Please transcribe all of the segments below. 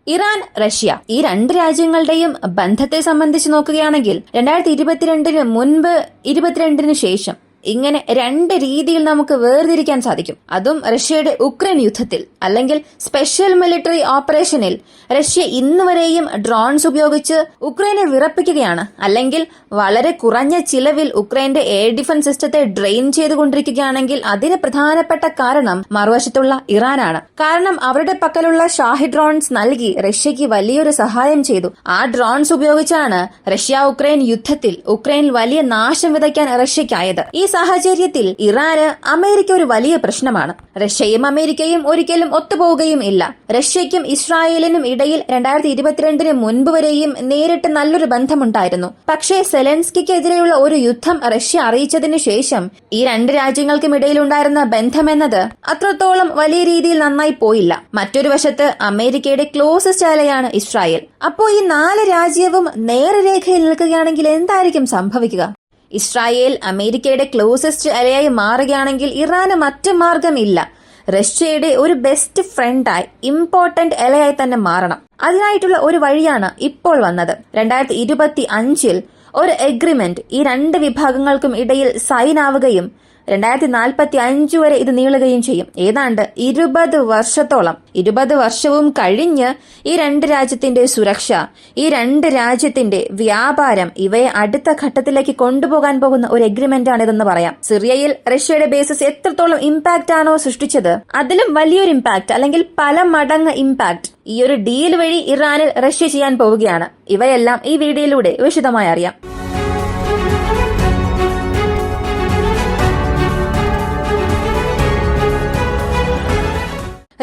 Iran, Russia ഈ രണ്ട് രാജ്യങ്ങളുടെയും ബന്ധത്തെ സംബന്ധിച്ച് നോക്കുകയാണെങ്കിൽ 2022 മുൻപ് 22 ശേഷം ഇങ്ങനെ രണ്ട് രീതിയിൽ നമുക്ക് വേർതിരിക്കാൻ സാധിക്കും. അതും റഷ്യയുടെ ഉക്രൈൻ യുദ്ധത്തിൽ അല്ലെങ്കിൽ സ്പെഷ്യൽ മിലിറ്ററി ഓപ്പറേഷനിൽ റഷ്യ ഇന്നുവരെയും ഡ്രോൺസ് ഉപയോഗിച്ച് ഉക്രൈനെ വിറപ്പിക്കുകയാണ്, അല്ലെങ്കിൽ വളരെ കുറഞ്ഞ ചിലവിൽ ഉക്രൈന്റെ എയർ ഡിഫൻസ് സിസ്റ്റത്തെ ഡ്രെയിൻ ചെയ്തുകൊണ്ടിരിക്കുകയാണെങ്കിൽ അതിന് പ്രധാനപ്പെട്ട കാരണം മറുവശത്തുള്ള ഇറാനാണ്. കാരണം അവരുടെ പക്കലുള്ള ഷാഹി ഡ്രോൺസ് നൽകി റഷ്യക്ക് വലിയൊരു സഹായം ചെയ്തു. ആ ഡ്രോൺസ് ഉപയോഗിച്ചാണ് റഷ്യ ഉക്രൈൻ യുദ്ധത്തിൽ ഉക്രൈനിൽ വലിയ നാശം വിതയ്ക്കാൻ റഷ്യക്കായത്. ഈ സാഹചര്യത്തിൽ ഇറാന് അമേരിക്ക ഒരു വലിയ പ്രശ്നമാണ്. റഷ്യയും അമേരിക്കയും ഒരിക്കലും ഒത്തുപോവുകയും ഇല്ല. റഷ്യയ്ക്കും ഇസ്രായേലിനും ഇടയിൽ 2022 മുൻപ് വരെയും നേരിട്ട് നല്ലൊരു ബന്ധമുണ്ടായിരുന്നു. പക്ഷേ സെലൻസ്കിക്കെതിരെയുള്ള ഒരു യുദ്ധം റഷ്യ അറിയിച്ചതിനു ശേഷം ഈ രണ്ട് രാജ്യങ്ങൾക്കും ഇടയിലുണ്ടായിരുന്ന ബന്ധമെന്നത് അത്രത്തോളം വലിയ രീതിയിൽ നന്നായി പോയില്ല. മറ്റൊരു വശത്ത് അമേരിക്കയുടെ ക്ലോസസ്റ്റ് അലയാണ് ഇസ്രായേൽ. അപ്പോ ഈ നാല് രാജ്യവും നേർരേഖയിൽ നിൽക്കുകയാണെങ്കിൽ എന്തായിരിക്കും സംഭവിക്കുക? ഇസ്രായേൽ അമേരിക്കയുടെ ക്ലോസസ്റ്റ് അലയായി മാറുകയാണെങ്കിൽ ഇറാന് മറ്റു മാർഗമില്ല, റഷ്യയുടെ ഒരു ബെസ്റ്റ് ഫ്രണ്ടായി ഇമ്പോർട്ടന്റ് അലയായി തന്നെ മാറണം. അതിനായിട്ടുള്ള ഒരു വഴിയാണ് ഇപ്പോൾ വന്നത്. 2025 ഒരു എഗ്രിമെന്റ് ഈ രണ്ട് വിഭാഗങ്ങൾക്കും ഇടയിൽ സൈൻ ആവുകയും 2045 വരെ ഇത് നീളുകയും ചെയ്യും. ഏതാണ്ട് 20 വർഷത്തോളം. 20 വർഷവും കഴിഞ്ഞ് ഈ രണ്ട് രാജ്യത്തിന്റെ സുരക്ഷ, ഈ രണ്ട് രാജ്യത്തിന്റെ വ്യാപാരം ഇവയെ അടുത്ത ഘട്ടത്തിലേക്ക് കൊണ്ടുപോകാൻ പോകുന്ന ഒരു എഗ്രിമെന്റ് ആണിതെന്ന് പറയാം. സിറിയയിൽ റഷ്യയുടെ ബേസസ് എത്രത്തോളം ഇമ്പാക്ട് ആണോ സൃഷ്ടിച്ചത്, അതിലും വലിയൊരു ഇമ്പാക്ട് അല്ലെങ്കിൽ പല മടങ്ങ് ഇമ്പാക്ട് ഈ ഒരു ഡീൽ വഴി ഇറാനിൽ റഷ്യ ചെയ്യാൻ പോവുകയാണ്. ഇവയെല്ലാം ഈ വീഡിയോയിലൂടെ വിശദമായി അറിയാം.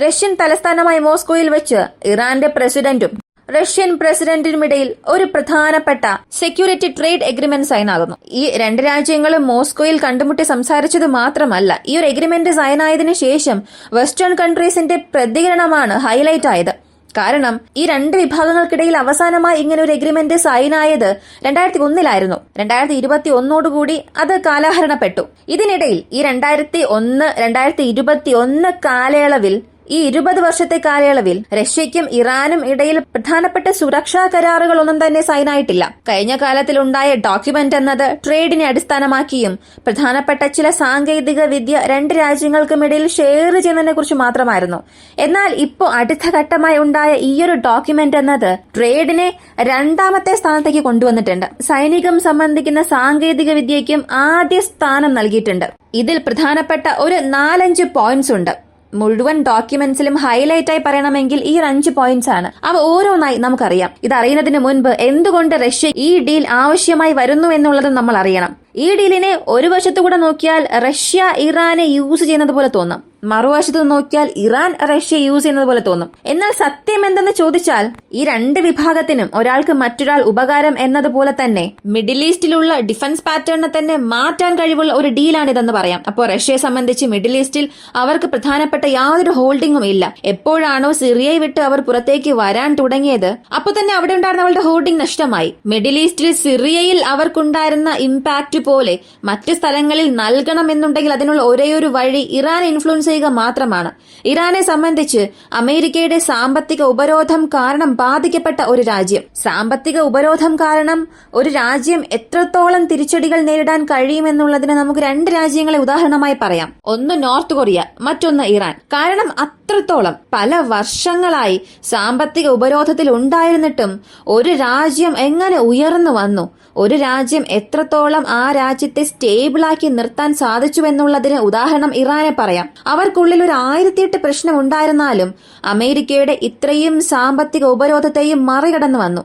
റഷ്യൻ തലസ്ഥാനമായ മോസ്കോയിൽ വെച്ച് ഇറാന്റെ പ്രസിഡന്റും റഷ്യൻ പ്രസിഡന്റിനുമിടയിൽ ഒരു പ്രധാനപ്പെട്ട സെക്യൂരിറ്റി ട്രേഡ് എഗ്രിമെന്റ് സൈൻ ആകുന്നു. ഈ രണ്ട് രാജ്യങ്ങളും മോസ്കോയിൽ കണ്ടുമുട്ടി സംസാരിച്ചത് മാത്രമല്ല, ഈ ഒരു എഗ്രിമെന്റ് സൈൻ ആയതിനു ശേഷം വെസ്റ്റേൺ കൺട്രീസിന്റെ പ്രതികരണമാണ് ഹൈലൈറ്റ് ആയത്. കാരണം ഈ രണ്ട് വിഭാഗങ്ങൾക്കിടയിൽ അവസാനമായി ഇങ്ങനെ ഒരു എഗ്രിമെന്റ് സൈൻ ആയത് 2001 2021 അത് കാലഹരണപ്പെട്ടു. ഇതിനിടയിൽ ഈ 2001-2021 കാലയളവിൽ ഈ 20 വർഷത്തെ കാലയളവിൽ റഷ്യയ്ക്കും ഇറാനും ഇടയിൽ പ്രധാനപ്പെട്ട സുരക്ഷാ കരാറുകളൊന്നും തന്നെ സൈൻ ആയിട്ടില്ല. കഴിഞ്ഞ കാലത്തിലുണ്ടായ ഡോക്യുമെന്റ് എന്നത് ട്രേഡിനെ അടിസ്ഥാനമാക്കിയും പ്രധാനപ്പെട്ട ചില സാങ്കേതിക വിദ്യ രണ്ട് രാജ്യങ്ങൾക്കും ഇടയിൽ ഷെയർ ചെയ്യുന്നതിനെ കുറിച്ച് മാത്രമായിരുന്നു. എന്നാൽ ഇപ്പോൾ അടുത്ത ഘട്ടമായി ഉണ്ടായ ഈയൊരു ഡോക്യുമെന്റ് എന്നത് ട്രേഡിനെ രണ്ടാമത്തെ സ്ഥാനത്തേക്ക് കൊണ്ടുവന്നിട്ടുണ്ട്. സൈനികം സംബന്ധിക്കുന്ന സാങ്കേതിക വിദ്യയ്ക്കും ആദ്യ സ്ഥാനം നൽകിയിട്ടുണ്ട്. ഇതിൽ പ്രധാനപ്പെട്ട ഒരു 4-5 പോയിന്റ്സ് ഉണ്ട്. മുഴുവൻ ഡോക്യുമെന്റ്സിലും ഹൈലൈറ്റ് ആയി പറയണമെങ്കിൽ ഈ 5 പോയിന്റ്സ് ആണ്. അവ ഓരോന്നായി നമുക്കറിയാം. ഇതറിയുന്നതിന് മുൻപ് എന്തുകൊണ്ട് റഷ്യ ഈ ഡീൽ ആവശ്യമായി വരുന്നു എന്നുള്ളത് നമ്മൾ അറിയണം. ഈ ഡീലിനെ ഒരു വശത്തുകൂടെ നോക്കിയാൽ റഷ്യ ഇറാനെ യൂസ് ചെയ്യുന്നത് പോലെ തോന്നും, മറുവശത്ത് നോക്കിയാൽ ഇറാൻ റഷ്യ യൂസ് ചെയ്യുന്നത് പോലെ തോന്നും. എന്നാൽ സത്യം എന്തെന്ന് ചോദിച്ചാൽ ഈ രണ്ട് വിഭാഗത്തിനും ഒരാൾക്ക് മറ്റൊരാൾ ഉപകാരം എന്നതുപോലെ തന്നെ മിഡിൽ ഈസ്റ്റിലുള്ള ഡിഫൻസ് പാറ്റേണിനെ തന്നെ മാറ്റാൻ കഴിവുള്ള ഒരു ഡീലാണിതെന്ന് പറയാം. അപ്പോൾ റഷ്യയെ സംബന്ധിച്ച് മിഡിൽ ഈസ്റ്റിൽ അവർക്ക് പ്രധാനപ്പെട്ട യാതൊരു ഹോൾഡിംഗും ഇല്ല. എപ്പോഴാണോ സിറിയയെ വിട്ട് അവർ പുറത്തേക്ക് വരാൻ തുടങ്ങിയത് അപ്പോൾ തന്നെ അവിടെ ഉണ്ടായിരുന്ന അവളുടെ ഹോൾഡിംഗ് നഷ്ടമായി. മിഡിൽ ഈസ്റ്റിൽ സിറിയയിൽ അവർക്കുണ്ടായിരുന്ന ഇമ്പാക്ട് പോലെ മറ്റ് സ്ഥലങ്ങളിൽ നൽകണമെന്നുണ്ടെങ്കിൽ അതിനുള്ള ഒരേയൊരു വഴി ഇറാൻ ഇൻഫ്ലുവൻസ് ചെയ്യുക മാത്രമാണ്. ഇറാനെ സംബന്ധിച്ച് അമേരിക്കയുടെ സാമ്പത്തിക ഉപരോധം കാരണം ബാധിക്കപ്പെട്ട ഒരു രാജ്യം, സാമ്പത്തിക ഉപരോധം കാരണം ഒരു രാജ്യം എത്രത്തോളം തിരിച്ചടികൾ നേരിടാൻ കഴിയുമെന്നുള്ളതിന് നമുക്ക് രണ്ട് രാജ്യങ്ങളെ ഉദാഹരണമായി പറയാം. ഒന്ന് നോർത്ത് കൊറിയ, മറ്റൊന്ന് ഇറാൻ. കാരണം അത്രത്തോളം പല വർഷങ്ങളായി സാമ്പത്തിക ഉപരോധത്തിൽ ഉണ്ടായിരുന്നിട്ടും ഒരു രാജ്യം എങ്ങനെ ഉയർന്നു വന്നു, ഒരു രാജ്യം എത്രത്തോളം ആ രാജ്യത്തെ സ്റ്റേബിളാക്കി നിർത്താൻ സാധിച്ചു എന്നുള്ളതിന് ഉദാഹരണം ഇറാനെ പറയാം. അവർക്കുള്ളിൽ ഒരു 1008 പ്രശ്നം ഉണ്ടായിരുന്നാലും അമേരിക്കയുടെ ഇത്രയും സാമ്പത്തിക ഉപരോധത്തെയും മറികടന്നു വന്നു.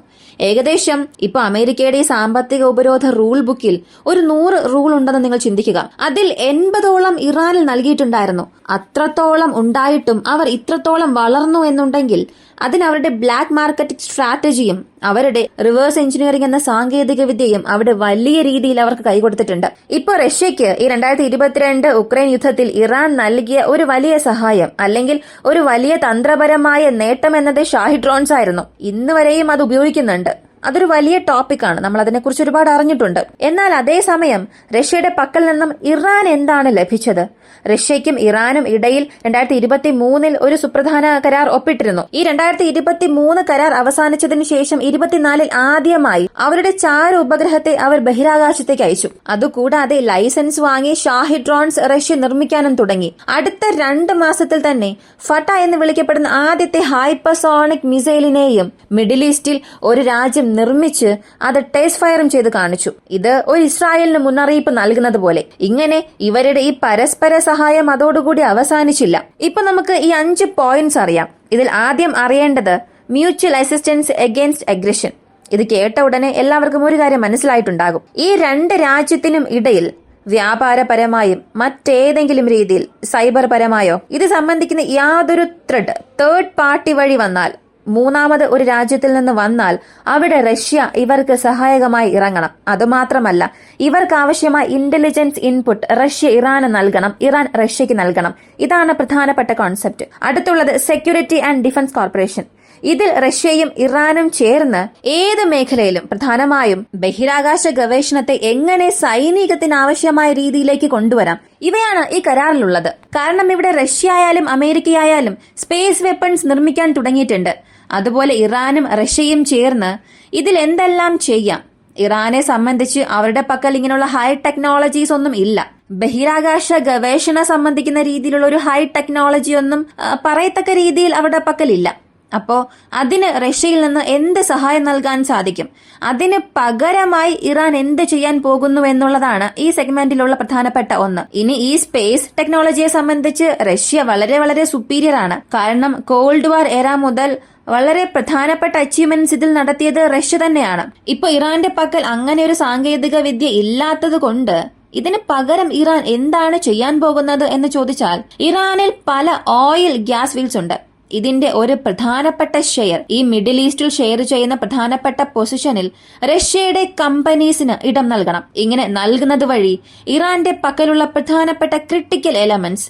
ഏകദേശം ഇപ്പൊ അമേരിക്കയുടെ ഈ സാമ്പത്തിക ഉപരോധ റൂൾ ബുക്കിൽ ഒരു 100 റൂൾ ഉണ്ടെന്ന് നിങ്ങൾ ചിന്തിക്കുക. അതിൽ 80ഓളം ഇറാനിൽ നൽകിയിട്ടുണ്ടായിരുന്നു. അത്രത്തോളം ഉണ്ടായിട്ടും അവർ ഇത്രത്തോളം വളർന്നു എന്നുണ്ടെങ്കിൽ അതിന് അവരുടെ ബ്ലാക്ക് മാർക്കറ്റ് സ്ട്രാറ്റജിയും അവരുടെ റിവേഴ്സ് എഞ്ചിനീയറിംഗ് എന്ന സാങ്കേതിക വിദ്യയും അവിടെ വലിയ രീതിയിൽ അവർക്ക് കൈകൊടുത്തിട്ടുണ്ട്. ഇപ്പൊ റഷ്യക്ക് ഈ 2022 ഉക്രൈൻ യുദ്ധത്തിൽ ഇറാൻ നൽകിയ ഒരു വലിയ സഹായം അല്ലെങ്കിൽ ഒരു വലിയ തന്ത്രപരമായ നേട്ടം എന്നത് ഷാഹി ഡ്രോൺസ് ആയിരുന്നു. ഇന്ന് വരെയും അത് ഉപയോഗിക്കുന്നുണ്ട്. അതൊരു വലിയ ടോപ്പിക്കാണ്, നമ്മൾ അതിനെക്കുറിച്ച് ഒരുപാട് അറിഞ്ഞിട്ടുണ്ട്. എന്നാൽ അതേസമയം റഷ്യയുടെ പക്കൽ നിന്നും ഇറാൻ എന്താണ് ലഭിച്ചത്? റഷ്യയ്ക്കും ഇറാനും ഇടയിൽ 2023 ഒരു സുപ്രധാന കരാർ ഒപ്പിട്ടിരുന്നു. ഈ 2023 കരാർ അവസാനിച്ചതിനു ശേഷം 24 ആദ്യമായി അവരുടെ ചാര ഉപഗ്രഹത്തെ അവർ ബഹിരാകാശത്തേക്ക് അയച്ചു. അതുകൂടാതെ ലൈസൻസ് വാങ്ങി ഷാഹിദ് ഡ്രോൺസ് റഷ്യ നിർമ്മിക്കാനും തുടങ്ങി. അടുത്ത 2 മാസത്തിൽ തന്നെ ഫട്ട എന്ന് വിളിക്കപ്പെടുന്ന ആദ്യത്തെ ഹൈപ്പർസോണിക് മിസൈലിനെയും മിഡിൽ ഈസ്റ്റിൽ ഒരു രാജ്യം നിർമ്മിച്ച് അത് ടെസ്റ്റ് ഫയറും ചെയ്ത് കാണിച്ചു. ഇത് ഒരു ഇസ്രായേലിന് മുന്നറിയിപ്പ് നൽകുന്നത് പോലെ. ഇങ്ങനെ ഇവരുടെ ഈ പരസ്പര സഹായം അതോടുകൂടി അവസാനിച്ചില്ല. ഇപ്പൊ നമുക്ക് ഈ 5 പോയിന്റ്സ് അറിയാം. ഇതിൽ ആദ്യം അറിയേണ്ടത് മ്യൂച്വൽ അസിസ്റ്റൻസ് എഗെയിൻസ്റ്റ് അഗ്രഷൻ. ഇത് കേട്ട ഉടനെ എല്ലാവർക്കും ഒരു കാര്യം മനസ്സിലായിട്ടുണ്ടാകും. ഈ 2 രാജ്യത്തിനും ഇടയിൽ വ്യാപാരപരമായും മറ്റേതെങ്കിലും രീതിയിൽ സൈബർ പരമായോ ഇത് സംബന്ധിക്കുന്ന യാതൊരു ത്രെഡ് തേർഡ് പാർട്ടി വഴി വന്നാൽ, മൂന്നാമത് ഒരു രാജ്യത്തിൽ നിന്ന് വന്നാൽ അവിടെ റഷ്യ ഇവർക്ക് സഹായകമായി ഇറങ്ങണം. അതുമാത്രമല്ല, ഇവർക്ക് ആവശ്യമായ ഇന്റലിജൻസ് ഇൻപുട്ട് റഷ്യ ഇറാന് നൽകണം, ഇറാൻ റഷ്യക്ക് നൽകണം. ഇതാണ് പ്രധാനപ്പെട്ട കോൺസെപ്റ്റ്. അടുത്തുള്ളത് സെക്യൂരിറ്റി ആൻഡ് ഡിഫൻസ് കോർപ്പറേഷൻ. ഇതിൽ റഷ്യയും ഇറാനും ചേർന്ന് ഏത് മേഖലയിലും പ്രധാനമായും ബഹിരാകാശ ഗവേഷണത്തെ എങ്ങനെ സൈനികത്തിന് ആവശ്യമായ രീതിയിലേക്ക് കൊണ്ടുവരാം, ഇവയാണ് ഈ കരാറിലുള്ളത്. കാരണം ഇവിടെ റഷ്യ ആയാലും അമേരിക്കയായാലും സ്പേസ് വെപ്പൺസ് നിർമ്മിക്കാൻ തുടങ്ങിയിട്ടുണ്ട്. അതുപോലെ ഇറാനും റഷ്യയും ചേർന്ന് ഇതിൽ എന്തെല്ലാം ചെയ്യാം. ഇറാനെ സംബന്ധിച്ച് അവരുടെ പക്കൽ ഇങ്ങനെയുള്ള ഹൈ ടെക്നോളജീസ് ഒന്നും ഇല്ല. ബഹിരാകാശ ഗവേഷണം സംബന്ധിക്കുന്ന രീതിയിലുള്ള ഒരു ഹൈ ടെക്നോളജി ഒന്നും പറയത്തക്ക രീതിയിൽ അവരുടെ പക്കലില്ല. അപ്പോ അതിന് റഷ്യയിൽ നിന്ന് എന്ത് സഹായം നൽകാൻ സാധിക്കും? അതിന് പകരമായി ഇറാൻ എന്ത് ചെയ്യാൻ പോകുന്നു എന്നുള്ളതാണ് ഈ സെഗ്മെന്റിലുള്ള പ്രധാനപ്പെട്ട ഒന്ന്. ഇനി ഈ സ്പേസ് ടെക്നോളജിയെ സംബന്ധിച്ച് റഷ്യ വളരെ വളരെ സുപ്പീരിയർ ആണ്. കാരണം കോൾഡ് വാർ എറ മുതൽ വളരെ പ്രധാനപ്പെട്ട അച്ചീവ്മെന്റ്സ് ഇതിൽ നടത്തിയത് റഷ്യ തന്നെയാണ്. ഇപ്പൊ ഇറാന്റെ പക്കൽ അങ്ങനെ ഒരു സാങ്കേതിക വിദ്യ ഇല്ലാത്തത് കൊണ്ട് ഇതിന് പകരം ഇറാൻ എന്താണ് ചെയ്യാൻ പോകുന്നത് എന്ന് ചോദിച്ചാൽ, ഇറാനിൽ പല ഓയിൽ ഗ്യാസ് ഫീൽഡ്സ് ഉണ്ട്. ഇതിന്റെ ഒരു പ്രധാനപ്പെട്ട ഷെയർ ഈ മിഡിൽ ഈസ്റ്റിൽ ഷെയർ ചെയ്യുന്ന പ്രധാനപ്പെട്ട പൊസിഷനിൽ റഷ്യയുടെ കമ്പനീസിന് ഇടം നൽകണം. ഇങ്ങനെ നൽകുന്നത് വഴി ഇറാന്റെ പക്കലുള്ള പ്രധാനപ്പെട്ട critical elements,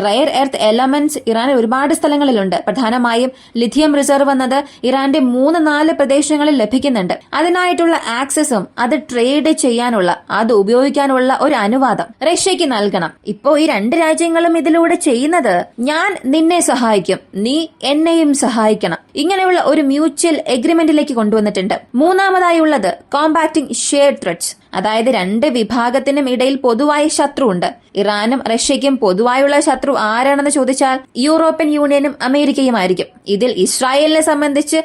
rare earth elements ഇറാനിൽ ഒരുപാട് സ്ഥലങ്ങളിലുണ്ട്. പ്രധാനമായും ലിഥിയം റിസർവ് എന്നത് ഇറാന്റെ 3-4 പ്രദേശങ്ങളിൽ ലഭിക്കുന്നുണ്ട്. അതിനായിട്ടുള്ള ആക്സസും അത് ട്രേഡ് ചെയ്യാനുള്ള, അത് ഉപയോഗിക്കാനുള്ള ഒരു അനുവാദം റഷ്യക്ക് നൽകണം. ഇപ്പോ ഈ 2 രാജ്യങ്ങളും ഇതിലൂടെ ചെയ്യുന്നത്, ഞാൻ നിന്നെ സഹായിക്കും, നീ എന്നെയും സഹായിക്കണം, ഇങ്ങനെയുള്ള ഒരു മ്യൂച്വൽ എഗ്രിമെന്റിലേക്ക് കൊണ്ടുവന്നിട്ടുണ്ട്. മൂന്നാമതായി ഉള്ളത് കോമ്പാക്ടിംഗ് ഷെയർഡ് ത്രെറ്റ്സ്. അതായത് 2 വിഭാഗത്തിനും ഇടയിൽ പൊതുവായ ശത്രുവുണ്ട്. ഇറാനും റഷ്യയ്ക്കും പൊതുവായുള്ള ശത്രു ആരാണെന്ന് ചോദിച്ചാൽ യൂറോപ്യൻ യൂണിയനും അമേരിക്കയുമായിരിക്കും. ഇതിൽ ഇസ്രായേലിനെ സംബന്ധിച്ച്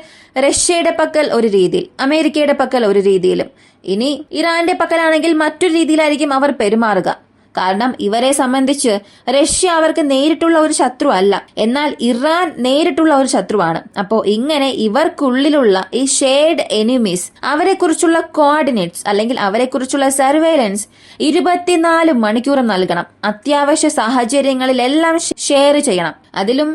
റഷ്യയുടെ പക്കൽ ഒരു രീതിയിൽ, അമേരിക്കയുടെ പക്കൽ ഒരു രീതിയിലും, ഇനി ഇറാന്റെ പക്കലാണെങ്കിൽ മറ്റൊരു രീതിയിലായിരിക്കും അവർ പെരുമാറുക. കാരണം ഇവരെ സംബന്ധിച്ച് റഷ്യ അവർക്ക് നേരിട്ടുള്ള ഒരു ശത്രു അല്ല, എന്നാൽ ഇറാൻ നേരിട്ടുള്ള ഒരു ശത്രുവാണ്. അപ്പോ ഇങ്ങനെ ഇവർക്കുള്ളിലുള്ള ഈ ഷെയർഡ് എനിമീസ്, അവരെ കുറിച്ചുള്ള കോർഡിനേറ്റ്സ് അല്ലെങ്കിൽ അവരെ കുറിച്ചുള്ള സർവേലൻസ് 24 മണിക്കൂറും നൽകണം. അത്യാവശ്യ സാഹചര്യങ്ങളിലെല്ലാം ഷെയർ ചെയ്യണം. അതിലും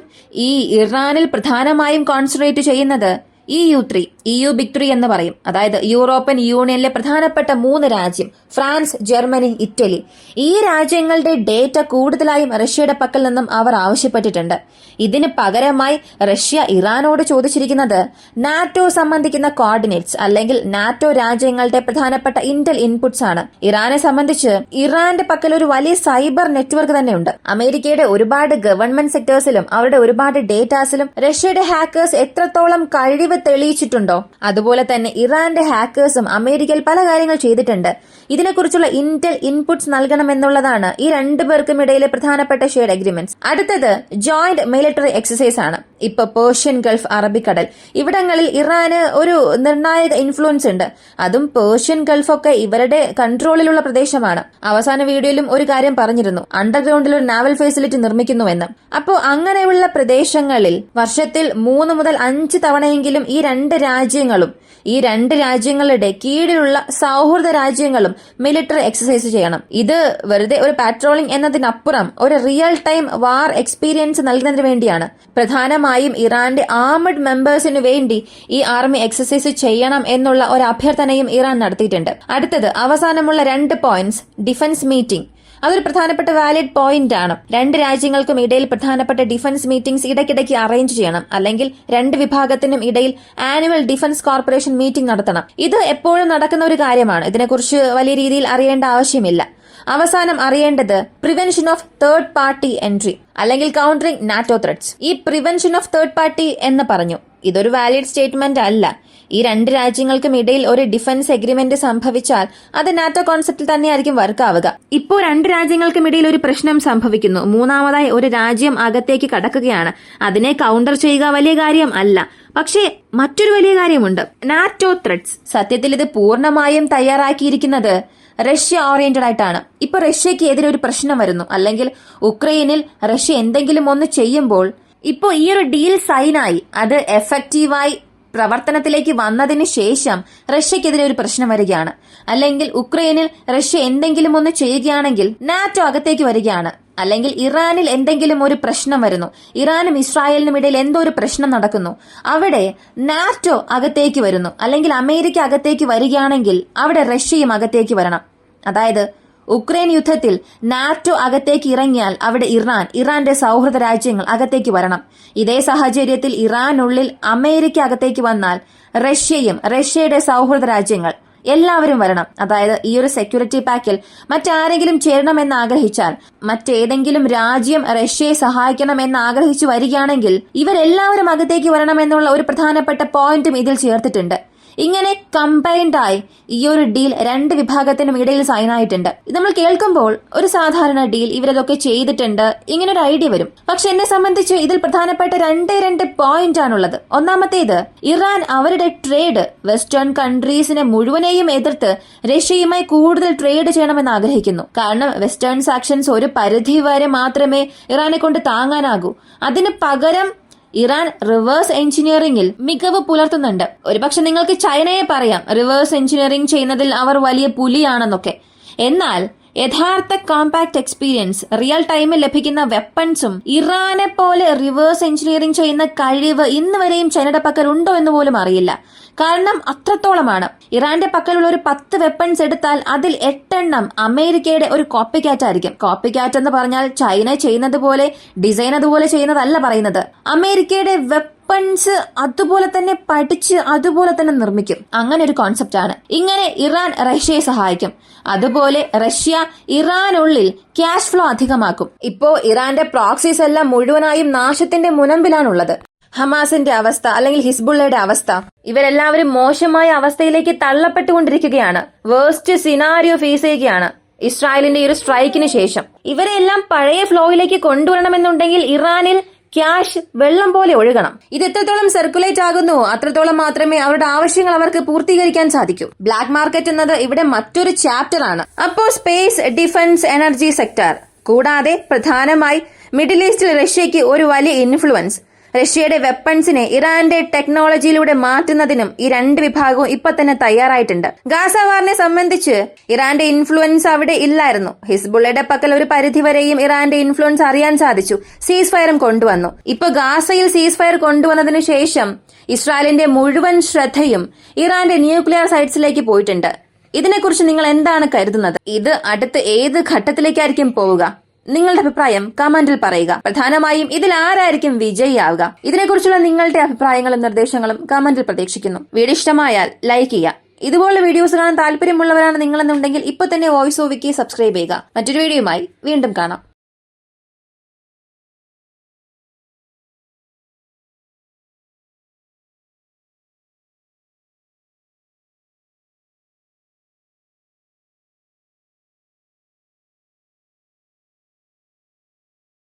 ഈ ഇറാനിൽ പ്രധാനമായും കോൺസെൻട്രേറ്റ് ചെയ്യുന്നത് EU3, EU Big 3 എന്ന് പറയും. അതായത് യൂറോപ്യൻ യൂണിയനിലെ പ്രധാനപ്പെട്ട 3 രാജ്യം, ഫ്രാൻസ്, ജർമ്മനി, ഇറ്റലി. ഈ രാജ്യങ്ങളുടെ ഡേറ്റ കൂടുതലായും റഷ്യയുടെ പക്കൽ നിന്നും അവർ ആവശ്യപ്പെട്ടിട്ടുണ്ട്. ഇതിന് പകരമായി റഷ്യ ഇറാനോട് ചോദിച്ചിരിക്കുന്നത് നാറ്റോ സംബന്ധിക്കുന്ന കോർഡിനേറ്റ്സ് അല്ലെങ്കിൽ നാറ്റോ രാജ്യങ്ങളുടെ പ്രധാനപ്പെട്ട ഇന്റൽ ഇൻപുട്സ് ആണ്. ഇറാനെ സംബന്ധിച്ച് ഇറാന്റെ പക്കൽ ഒരു വലിയ സൈബർ നെറ്റ്വർക്ക് തന്നെയുണ്ട്. അമേരിക്കയുടെ ഒരുപാട് ഗവൺമെന്റ് സെക്ടേഴ്സിലും അവരുടെ ഒരുപാട് ഡേറ്റാസിലും റഷ്യയുടെ ഹാക്കേഴ്സ് എത്രത്തോളം കഴിവ് തെളിയിച്ചിട്ടുണ്ടോ, അതുപോലെ തന്നെ ഇറാന്റെ ഹാക്കേഴ്സും അമേരിക്കയിൽ പല കാര്യങ്ങൾ ചെയ്തിട്ടുണ്ട്. ഇതിനെക്കുറിച്ചുള്ള ഇന്റൽ ഇൻപുട്സ് നൽകണമെന്നുള്ളതാണ് ഈ 2 പേർക്കും ഇടയിലെ പ്രധാനപ്പെട്ട ഷെയർഡ് അഗ്രിമെന്റ്സ്. അടുത്തത് ജോയിന്റ് മിലിറ്ററി എക്സസൈസ് ആണ്. ഇപ്പൊ പേർഷ്യൻ ഗൾഫ്, അറബിക്കടൽ ഇവിടങ്ങളിൽ ഇറാന് ഒരു നിർണായക ഇൻഫ്ലുവൻസ് ഉണ്ട്. അതും പേർഷ്യൻ ഗൾഫൊക്കെ ഇവരുടെ കൺട്രോളിലുള്ള പ്രദേശമാണ്. അവസാന വീഡിയോയിലും ഒരു കാര്യം പറഞ്ഞിരുന്നു, അണ്ടർഗ്രൗണ്ടിൽ ഒരു നാവൽ ഫെസിലിറ്റി നിർമ്മിക്കുന്നുവെന്ന്. അപ്പോ അങ്ങനെയുള്ള പ്രദേശങ്ങളിൽ വർഷത്തിൽ 3 മുതൽ 5 തവണയെങ്കിലും ഈ 2 രാജ്യങ്ങളും, ഈ 2 രാജ്യങ്ങളുടെ കീഴിലുള്ള സൗഹൃദ രാജ്യങ്ങളും മിലിറ്ററി എക്സസൈസ് ചെയ്യണം. ഇത് വെറുതെ ഒരു പാട്രോളിംഗ് എന്നതിനപ്പുറം ഒരു റിയൽ ടൈം വാർ എക്സ്പീരിയൻസ് നൽകുന്നതിന് വേണ്ടിയാണ്. പ്രധാനമായും ഇറാന്റെ ആർമഡ് മെമ്പേഴ്സിനു വേണ്ടി ഈ ആർമി എക്സസൈസ് ചെയ്യണം എന്നുള്ള ഒരു അഭ്യർത്ഥനയും ഇറാൻ നടത്തിയിട്ടുണ്ട്. അടുത്തത് അവസാനമുള്ള 2 പോയിന്റ്സ്, ഡിഫൻസ് മീറ്റിംഗ്. അതൊരു പ്രധാനപ്പെട്ട വാലിഡ് പോയിന്റ് ആണ്. രണ്ട് രാജ്യങ്ങൾക്കും ഇടയിൽ പ്രധാനപ്പെട്ട ഡിഫൻസ് മീറ്റിംഗ്സ് ഇടയ്ക്കിടയ്ക്ക് അറേഞ്ച് ചെയ്യണം, അല്ലെങ്കിൽ രണ്ട് വിഭാഗത്തിനും ഇടയിൽ ആനുവൽ ഡിഫൻസ് കോർപ്പറേഷൻ മീറ്റിംഗ് നടത്തണം. ഇത് എപ്പോഴും നടക്കുന്ന ഒരു കാര്യമാണ്. ഇതിനെക്കുറിച്ച് വലിയ രീതിയിൽ അറിയേണ്ട ആവശ്യമില്ല. അവസാനം അറിയേണ്ടത് prevention of third party entry അല്ലെങ്കിൽ കൗണ്ടറിംഗ് നാറ്റോ ത്രെറ്റ്സ്. ഈ പ്രിവെൻഷൻ ഓഫ് തേർഡ് പാർട്ടി എന്ന് പറഞ്ഞു, ഇതൊരു വാലിഡ് സ്റ്റേറ്റ്മെന്റ് അല്ല. ഈ രണ്ട് രാജ്യങ്ങൾക്കും ഇടയിൽ ഒരു ഡിഫൻസ് എഗ്രിമെന്റ് സംഭവിച്ചാൽ അത് നാറ്റോ കോൺസെപ്റ്റിൽ തന്നെയായിരിക്കും വർക്ക് ആവുക. ഇപ്പോ രണ്ട് രാജ്യങ്ങൾക്കും ഇടയിൽ ഒരു പ്രശ്നം സംഭവിക്കുന്നു, മൂന്നാമതായി ഒരു രാജ്യം അകത്തേക്ക് കടക്കുകയാണ്. അതിനെ കൗണ്ടർ ചെയ്യുക വലിയ കാര്യം അല്ല. പക്ഷേ മറ്റൊരു വലിയ കാര്യമുണ്ട്, നാറ്റോ ത്രെറ്റ്സ്. സത്യത്തിൽ ഇത് പൂർണ്ണമായും തയ്യാറാക്കിയിരിക്കുന്നത് റഷ്യ ഓറിയന്റഡ് ആയിട്ടാണ്. ഇപ്പൊ റഷ്യക്ക് എതിരെ ഒരു പ്രശ്നം വരുന്നു, അല്ലെങ്കിൽ ഉക്രൈനിൽ റഷ്യ എന്തെങ്കിലും ഒന്ന് ചെയ്യുമ്പോൾ ഇപ്പോ ഈ ഒരു ഡീൽ സൈനായി അത് എഫക്റ്റീവായി പ്രവർത്തനത്തിലേക്ക് വന്നതിന് ശേഷം റഷ്യക്കെതിരെ ഒരു പ്രശ്നം വരികയാണ്, അല്ലെങ്കിൽ ഉക്രൈനിൽ റഷ്യ എന്തെങ്കിലും ഒന്ന് ചെയ്യുകയാണെങ്കിൽ നാറ്റോ അകത്തേക്ക് വരികയാണ്, അല്ലെങ്കിൽ ഇറാനിൽ എന്തെങ്കിലും ഒരു പ്രശ്നം വരുന്നു, ഇറാനും ഇസ്രായേലിനും ഇടയിൽ എന്തോ ഒരു പ്രശ്നം നടക്കുന്നു, അവിടെ നാറ്റോ അകത്തേക്ക് വരുന്നു, അല്ലെങ്കിൽ അമേരിക്ക അകത്തേക്ക് വരികയാണെങ്കിൽ അവിടെ റഷ്യയും അകത്തേക്ക് വരണം. അതായത് ഉക്രൈൻ യുദ്ധത്തിൽ നാറ്റോ അകത്തേക്ക് ഇറങ്ങിയാൽ അവിടെ ഇറാന്റെ സൗഹൃദ രാജ്യങ്ങൾ അകത്തേക്ക് വരണം. ഇതേ സാഹചര്യത്തിൽ ഇറാനുള്ളിൽ അമേരിക്ക അകത്തേക്ക് വന്നാൽ റഷ്യയുടെ സൗഹൃദ രാജ്യങ്ങൾ എല്ലാവരും വരണം. അതായത് ഈ ഒരു സെക്യൂരിറ്റി പാക്കിൽ മറ്റാരെങ്കിലും ചേരണമെന്ന് ആഗ്രഹിച്ചാൽ, മറ്റേതെങ്കിലും രാജ്യം റഷ്യയെ സഹായിക്കണമെന്ന് ആഗ്രഹിച്ചു വരികയാണെങ്കിൽ ഇവരെല്ലാവരും അകത്തേക്ക് വരണമെന്നുള്ള ഒരു പ്രധാനപ്പെട്ട പോയിന്റും ഇതിൽ ചേർത്തിട്ടുണ്ട്. ഇങ്ങനെ കമ്പൈൻഡായി ഈ ഒരു ഡീൽ രണ്ട് വിഭാഗത്തിനും ഇടയിൽ സൈൻ ആയിട്ടുണ്ട്. ഇത് നമ്മൾ കേൾക്കുമ്പോൾ ഒരു സാധാരണ ഡീൽ, ഇവരതൊക്കെ ചെയ്തിട്ടുണ്ട്, ഇങ്ങനെ ഒരു ഐഡിയ വരും. പക്ഷെ എന്നെ സംബന്ധിച്ച് ഇതിൽ പ്രധാനപ്പെട്ട രണ്ട് പോയിന്റ് ആണുള്ളത്. ഒന്നാമത്തേത്, ഇറാൻ അവരുടെ ട്രേഡ് വെസ്റ്റേൺ കൺട്രീസിനെ മുഴുവനെയും എതിർത്ത് റഷ്യയുമായി കൂടുതൽ ട്രേഡ് ചെയ്യണമെന്ന് ആഗ്രഹിക്കുന്നു. കാരണം വെസ്റ്റേൺ സാക്ഷൻസ് ഒരു പരിധി വരെ മാത്രമേ ഇറാനെ കൊണ്ട് താങ്ങാനാകൂ. അതിന് പകരം ഇറാൻ റിവേഴ്സ് എഞ്ചിനീയറിംഗിൽ മികവ് പുലർത്തുന്നുണ്ട്. ഒരുപക്ഷെ നിങ്ങൾക്ക് ചൈനയെ പറയാം റിവേഴ്സ് എഞ്ചിനീയറിംഗ് ചെയ്യുന്നതിൽ അവർ വലിയ പുലിയാണെന്നൊക്കെ. എന്നാൽ യഥാർത്ഥ കോമ്പാക്ട് എക്സ്പീരിയൻസ്, റിയൽ ടൈമിൽ ലഭിക്കുന്ന വെപ്പൺസും ഇറാനെ പോലെ റിവേഴ്സ് എഞ്ചിനീയറിംഗ് ചെയ്യുന്ന കഴിവ് ഇന്ന് വരെയും ചൈനയുടെ പക്കൽ ഉണ്ടോ എന്ന് പോലും അറിയില്ല. കാരണം അത്രത്തോളമാണ്. ഇറാന്റെ പക്കലുള്ള ഒരു 10 വെപ്പൺസ് എടുത്താൽ അതിൽ 8 അമേരിക്കയുടെ ഒരു കോപ്പി ക്യാറ്റ് ആയിരിക്കും. കോപ്പി ക്യാറ്റ് എന്ന് പറഞ്ഞാൽ ചൈന ചെയ്യുന്നത് പോലെ ഡിസൈൻ അതുപോലെ ചെയ്യുന്നതല്ല പറയുന്നത്. അമേരിക്കയുടെ വെപ്പൺസ് അതുപോലെ തന്നെ പഠിച്ച് അതുപോലെ തന്നെ നിർമ്മിക്കും. അങ്ങനെ ഒരു കോൺസെപ്റ്റ് ആണ്. ഇങ്ങനെ ഇറാൻ റഷ്യയെ സഹായിക്കും. അതുപോലെ റഷ്യ ഇറാനുള്ളിൽ ക്യാഷ് ഫ്ലോ അധികമാക്കും. ഇപ്പോ ഇറാന്റെ പ്രോക്സീസ് എല്ലാം മുഴുവനായും നാശത്തിന്റെ മുനമ്പിലാണുള്ളത്. ഹമാസിന്റെ അവസ്ഥ, അല്ലെങ്കിൽ ഹിസ്ബുള്ളയുടെ അവസ്ഥ, ഇവരെല്ലാവരും മോശമായ അവസ്ഥയിലേക്ക് തള്ളപ്പെട്ടുകൊണ്ടിരിക്കുകയാണ്. വേഴ്സ്റ്റ് സിനാരിയോ ഫേസ് ചെയ്യുകയാണ് ഇസ്രായേലിന്റെ ഈ ഒരു സ്ട്രൈക്കിന് ശേഷം. ഇവരെല്ലാം പഴയ ഫ്ലോയിലേക്ക് കൊണ്ടുവരണമെന്നുണ്ടെങ്കിൽ ഇറാനിൽ ക്യാഷ് വെള്ളം പോലെ ഒഴുകണം. ഇത് എത്രത്തോളം സർക്കുലേറ്റ് ആകുന്നു അത്രത്തോളം മാത്രമേ അവരുടെ ആവശ്യങ്ങൾ അവർക്ക് പൂർത്തീകരിക്കാൻ സാധിക്കൂ. ബ്ലാക്ക് മാർക്കറ്റ് എന്നത് ഇവിടെ മറ്റൊരു ചാപ്റ്റർ ആണ്. അപ്പോൾ സ്പേസ്, ഡിഫൻസ്, എനർജി സെക്ടർ കൂടാതെ പ്രധാനമായി മിഡിൽ ഈസ്റ്റിൽ റഷ്യയ്ക്ക് ഒരു വലിയ ഇൻഫ്ലുവൻസ്. റഷ്യയുടെ വെപ്പൺസിനെ ഇറാന്റെ ടെക്നോളജിയിലൂടെ മാറ്റുന്നതിനും ഈ രണ്ട് വിഭാഗവും ഇപ്പൊ തന്നെ തയ്യാറായിട്ടുണ്ട്. ഗാസ വാറിനെ സംബന്ധിച്ച് ഇറാന്റെ ഇൻഫ്ലുവൻസ് അവിടെ ഇല്ലായിരുന്നു. ഹിസ്ബുള്ളയുടെ പക്കൽ ഒരു പരിധിവരെയും ഇറാന്റെ ഇൻഫ്ലുവൻസ് അറിയാൻ സാധിച്ചു. സീസ് ഫയറും കൊണ്ടുവന്നു. ഇപ്പൊ ഗാസയിൽ സീസ് ഫയർ കൊണ്ടുവന്നതിനു ശേഷം ഇസ്രായേലിന്റെ മുഴുവൻ ശ്രദ്ധയും ഇറാന്റെ ന്യൂക്ലിയർ സൈറ്റ്സിലേക്ക് പോയിട്ടുണ്ട്. ഇതിനെക്കുറിച്ച് നിങ്ങൾ എന്താണ് കരുതുന്നത്? ഇത് അടുത്ത് ഏത് ഘട്ടത്തിലേക്കായിരിക്കും പോവുക? നിങ്ങളുടെ അഭിപ്രായം കമന്റിൽ പറയുക. പ്രധാനമായും ഇതിൽ ആരായിരിക്കും വിജയിയാവുക? ഇതിനെക്കുറിച്ചുള്ള നിങ്ങളുടെ അഭിപ്രായങ്ങളും നിർദ്ദേശങ്ങളും കമന്റിൽ പ്രതീക്ഷിക്കുന്നു. വീഡിയോ ഇഷ്ടമായാൽ ലൈക്ക് ചെയ്യുക. ഇതുപോലുള്ള വീഡിയോസ് കാണാൻ താല്പര്യമുള്ളവരാണ് നിങ്ങളെന്നുണ്ടെങ്കിൽ ഇപ്പൊ തന്നെ വോയിസ് ഓവിക്ക് സബ്സ്ക്രൈബ് ചെയ്യുക. മറ്റൊരു വീഡിയോയുമായി വീണ്ടും കാണാം.